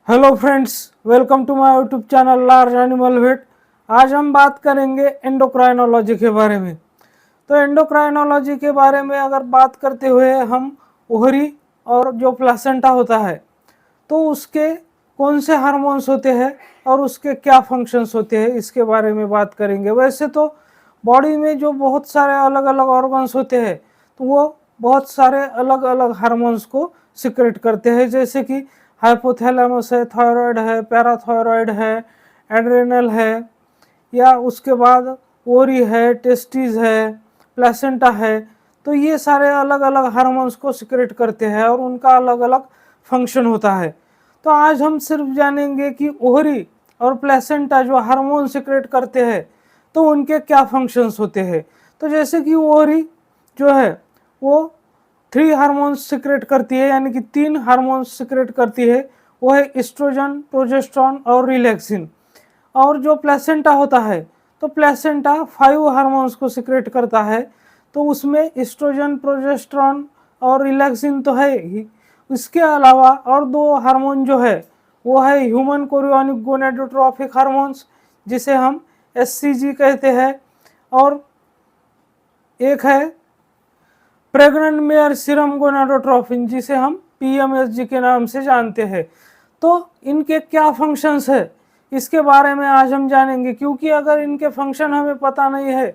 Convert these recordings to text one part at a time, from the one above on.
Hello friends, welcome to my YouTube channel large animal vet. आज हम बात करेंगे एंडोक्राइनोलॉजी के बारे में। तो एंडोक्राइनोलॉजी के बारे में अगर बात करते हुए हम ओहरी और जो प्लेसेंटा होता है तो उसके कौन से हार्मोन्स होते हैं और उसके क्या फंक्शंस होते हैं इसके बारे में बात करेंगे। वैसे तो बॉडी में जो बहुत सारे अलग अलग ऑर्गन्स होते हैं तो वो बहुत सारे अलग अलग हार्मोन्स को सिक्रेट करते हैं, जैसे कि हाइपोथैलेमस है, थायराइड है, पैराथायराइड है, एड्रेनल है, या उसके बाद ओरी है, टेस्टिस है, प्लेसेंटा है। तो ये सारे अलग अलग हार्मोन्स को सिक्रेट करते हैं और उनका अलग अलग फंक्शन होता है। तो आज हम सिर्फ जानेंगे कि ओहरी और प्लेसेंटा जो हार्मोन सिक्रेट करते हैं तो उनके क्या फंक्शंस होते हैं। तो जैसे कि ओहरी जो है वो 3 हार्मोन्स सिक्रेट करती है, यानी कि 3 हार्मोन्स सिक्रेट करती है। वो है एस्ट्रोजन, प्रोजेस्टेरॉन और रिलैक्सिन। और जो प्लेसेंटा होता है तो प्लेसेंटा 5 हार्मोन्स को सिक्रेट करता है। तो उसमें एस्ट्रोजन, प्रोजेस्टेरॉन और रिलैक्सिन तो है ही, इसके अलावा और 2 हार्मोन जो है वो है ह्यूमन कोरियोनिक गोनाडोट्रोफिक हार्मोन्स, जिसे हम एससीजी कहते हैं, और एक है प्रेग्नेंट मेयर सीरम गोनाडोट्रोफिन, जिसे हम पीएमएसजी के नाम से जानते हैं। तो इनके क्या फंक्शंस है इसके बारे में आज हम जानेंगे, क्योंकि अगर इनके फंक्शन हमें पता नहीं है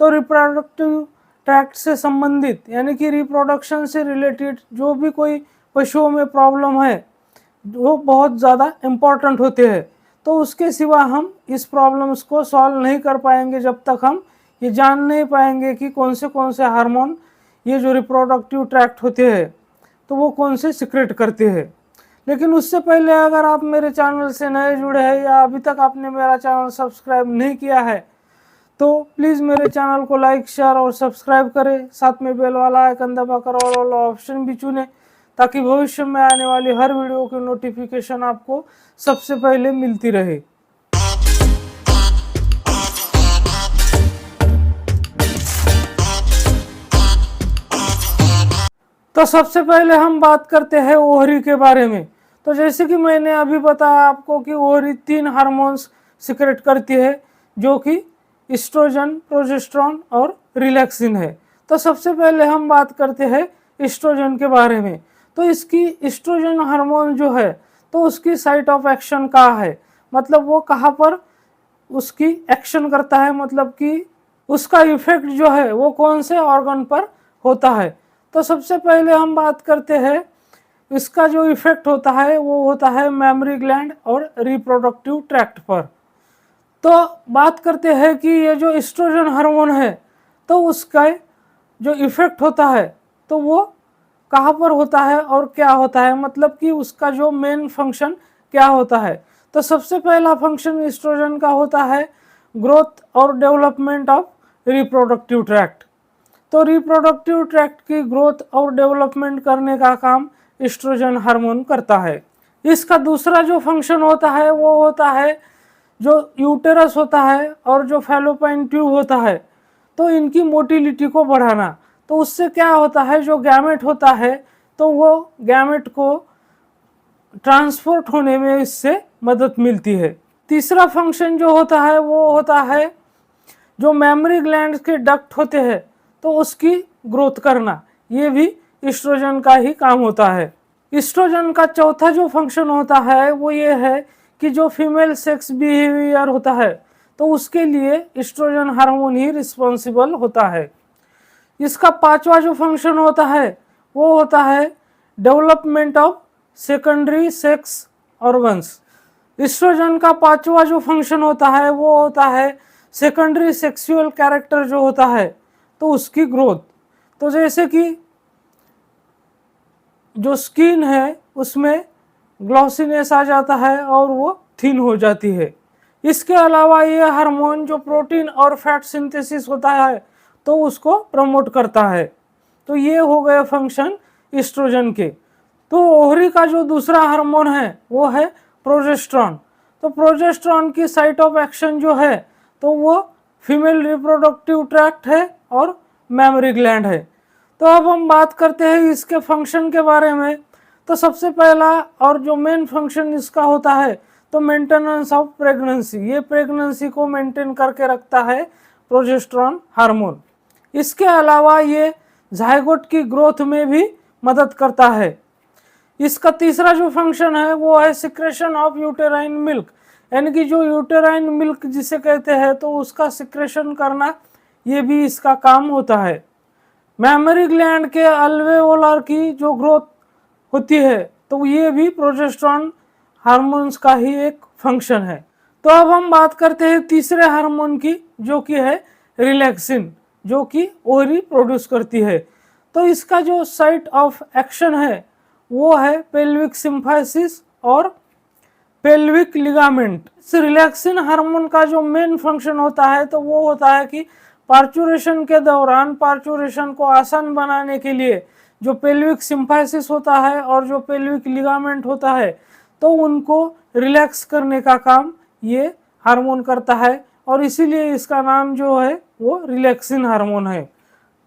तो रिप्रोडक्टिव ट्रैक्ट से संबंधित यानी कि रिप्रोडक्शन से रिलेटेड जो भी कोई पशुओं में प्रॉब्लम है वो बहुत ज़्यादा इम्पॉर्टेंट होते हैं। तो उसके सिवा हम इस प्रॉब्लम्स को सॉल्व नहीं कर पाएंगे जब तक हम ये जान नहीं पाएंगे कि कौन से हार्मोन ये जो रिप्रोडक्टिव ट्रैक्ट होते हैं तो वो कौन से सिक्रेट करते हैं। लेकिन उससे पहले अगर आप मेरे चैनल से नए जुड़े हैं या अभी तक आपने मेरा चैनल सब्सक्राइब नहीं किया है तो प्लीज़ मेरे चैनल को लाइक, शेयर और सब्सक्राइब करें। साथ में बेल वाला आइकन दबाकर ऑल ऑप्शन भी चुनें, ताकि भविष्य में आने वाली हर वीडियो की नोटिफिकेशन आपको सबसे पहले मिलती रहे। तो सबसे पहले हम बात करते हैं ओहरी के बारे में। तो जैसे कि मैंने अभी बताया आपको कि ओहरी 3 हार्मोन्स सिक्रेट करती है, जो कि एस्ट्रोजन, प्रोजेस्टेरॉन और रिलैक्सिन है। तो सबसे पहले हम बात करते हैं एस्ट्रोजन के बारे में। तो इसकी एस्ट्रोजन हार्मोन जो है तो उसकी साइट ऑफ एक्शन कहाँ है, मतलब वो कहाँ पर उसकी एक्शन करता है, मतलब कि उसका इफेक्ट जो है वो कौन से ऑर्गन पर होता है। तो सबसे पहले हम बात करते हैं इसका जो इफेक्ट होता है वो होता है मेमोरी ग्लैंड और रिप्रोडक्टिव ट्रैक्ट पर। तो बात करते हैं कि ये जो एस्ट्रोजन हार्मोन है तो उसका जो इफेक्ट होता है तो वो कहाँ पर होता है और क्या होता है, मतलब कि उसका जो मेन फंक्शन क्या होता है। तो सबसे पहला फंक्शन एस्ट्रोजन का होता है ग्रोथ और डेवलपमेंट ऑफ रिप्रोडक्टिव ट्रैक्ट। तो रिप्रोडक्टिव ट्रैक्ट की ग्रोथ और डेवलपमेंट करने का काम एस्ट्रोजन हार्मोन करता है। इसका दूसरा जो फंक्शन होता है वो होता है जो यूटेरस होता है और जो फैलोपाइन ट्यूब होता है तो इनकी मोटिलिटी को बढ़ाना। तो उससे क्या होता है, जो गैमेट होता है तो वो गैमेट को ट्रांसपोर्ट होने में इससे मदद मिलती है। तीसरा फंक्शन जो होता है वो होता है जो मेमोरी ग्लैंड के डक्ट होते हैं तो उसकी ग्रोथ करना, ये भी एस्ट्रोजन का ही काम होता है। एस्ट्रोजन का चौथा जो फंक्शन होता है वो ये है कि जो फीमेल सेक्स बिहेवियर होता है तो उसके लिए एस्ट्रोजन हार्मोन ही रिस्पॉन्सिबल होता है। इसका पांचवा जो फंक्शन होता है वो होता है development of secondary sex organs. Oestrogen का पांचवा जो फंक्शन होता है वो होता है सेकेंडरी सेक्सुअल कैरेक्टर जो होता है तो उसकी ग्रोथ। तो जैसे कि जो स्किन है उसमें ग्लॉसीनेस आ जाता है और वो थिन हो जाती है। इसके अलावा ये हार्मोन जो प्रोटीन और फैट सिंथेसिस होता है तो उसको प्रमोट करता है। तो ये हो गए फंक्शन एस्ट्रोजन के। तो ओहरी का जो दूसरा हार्मोन है वो है प्रोजेस्टेरॉन। तो प्रोजेस्टेरॉन की साइट ऑफ एक्शन जो है तो वो फीमेल रिप्रोडक्टिव ट्रैक्ट है और मेमोरी ग्लैंड है। तो अब हम बात करते हैं इसके फंक्शन के बारे में। तो सबसे पहला और जो मेन फंक्शन इसका होता है तो मेंटेनेंस ऑफ प्रेगनेंसी, ये प्रेगनेंसी को मेंटेन करके रखता है प्रोजेस्टेरॉन हार्मोन। इसके अलावा ये जायगोट की ग्रोथ में भी मदद करता है। इसका तीसरा जो फंक्शन है वो है सिक्रेशन ऑफ यूटेराइन मिल्क, यानी कि जो यूटेराइन मिल्क जिसे कहते हैं तो उसका सिक्रेशन करना, ये भी इसका काम होता है। मैमरी ग्लैंड के अल्वेओलर की जो ग्रोथ होती है तो ये भी प्रोजेस्टेरॉन हार्मोन्स का ही एक फंक्शन है। तो अब हम बात करते हैं तीसरे हार्मोन की, जो कि है रिलैक्सिन, जो कि ओवरी प्रोड्यूस करती है। तो इसका जो साइट ऑफ एक्शन है वो है पेल्विक सिम्फाइसिस और पेल्विक लिगामेंट। इस रिलैक्सिन हार्मोन का जो मेन फंक्शन होता है तो वो होता है कि पार्चुरेशन के दौरान पार्चुरेशन को आसान बनाने के लिए जो पेल्विक सिम्फाइसिस होता है और जो पेल्विक लिगामेंट होता है तो उनको रिलैक्स करने का काम ये हार्मोन करता है, और इसीलिए इसका नाम जो है वो रिलैक्सिन हार्मोन है।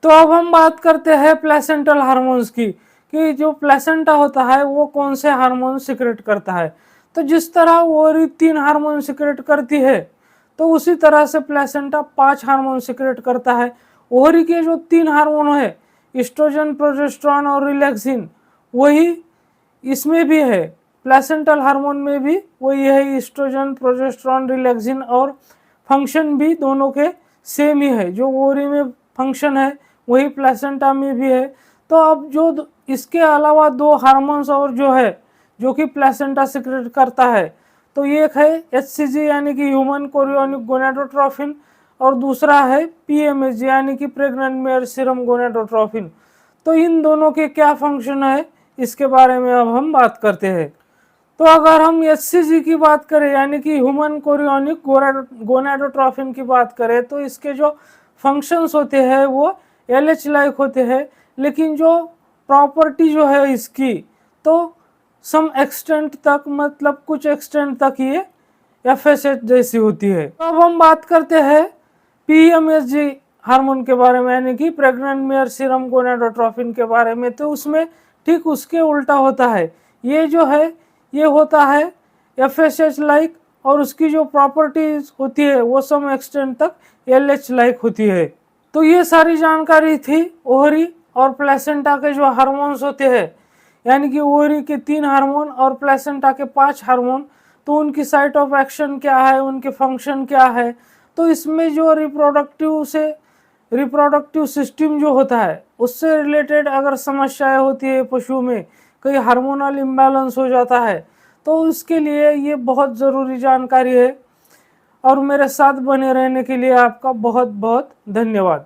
तो अब हम बात करते हैं प्लेसेंटल हार्मोन्स की, कि जो प्लेसेंटा होता है वो कौन से हार्मोन सिक्रेट करता है। तो जिस तरह ओवरी 3 हार्मोन सिक्रेट करती है तो उसी तरह से प्लेसेंटा 5 हार्मोन सिक्रेट करता है। ओवरी के जो 3 हार्मोन है ईस्ट्रोजन, प्रोजेस्टेरॉन और रिलैक्सिन, वही इसमें भी है, प्लेसेंटल हार्मोन में भी वही है, ईस्ट्रोजन, प्रोजेस्टेरॉन, रिलैक्सिन, और फंक्शन भी दोनों के सेम ही है। जो ओवरी में फंक्शन है वही प्लेसेंटा में भी है। तो अब जो इसके अलावा 2 हार्मोन्स और जो है जो कि प्लेसेंटा सिक्रेट करता है तो एक है HCG यानी कि ह्यूमन कोरियोनिक गोनाडोट्रोफिन, और दूसरा है PMSG यानी कि प्रेग्नेंट मेयर सीरम गोनाडोट्रोफिन। तो इन दोनों के क्या फंक्शन है इसके बारे में अब हम बात करते हैं। तो अगर हम HCG की बात करें यानी कि ह्यूमन कोरियोनिक गोनाडोट्रोफिन की बात करें तो इसके जो फंक्शंस होते हैं वो LH लाइक होते हैं, लेकिन जो प्रॉपर्टी जो है इसकी तो सम एक्सटेंट तक, मतलब कुछ एक्सटेंट तक ये FSH जैसी होती है। तो अब हम बात करते हैं PMSG हार्मोन के बारे में यानी कि प्रेग्नेंट मेयर सीरम गोनाडोट्रोफिन के बारे में। तो उसमें ठीक उसके उल्टा होता है, ये जो है ये होता है FSH लाइक, और उसकी जो प्रॉपर्टीज होती है वो सम एक्सटेंट तक LH लाइक होती है। तो ये सारी जानकारी थी ओवरी और प्लेसेंटा के जो हार्मोन्स होते हैं, यानी कि ओवरी के 3 हार्मोन और प्लेसेंटा के 5 हार्मोन, तो उनकी साइट ऑफ एक्शन क्या है, उनके फंक्शन क्या है। तो इसमें जो रिप्रोडक्टिव सिस्टम जो होता है उससे रिलेटेड अगर समस्याएं होती है पशु में, कहीं हार्मोनल इम्बैलेंस हो जाता है, तो उसके लिए ये बहुत ज़रूरी जानकारी है। और मेरे साथ बने रहने के लिए आपका बहुत बहुत धन्यवाद।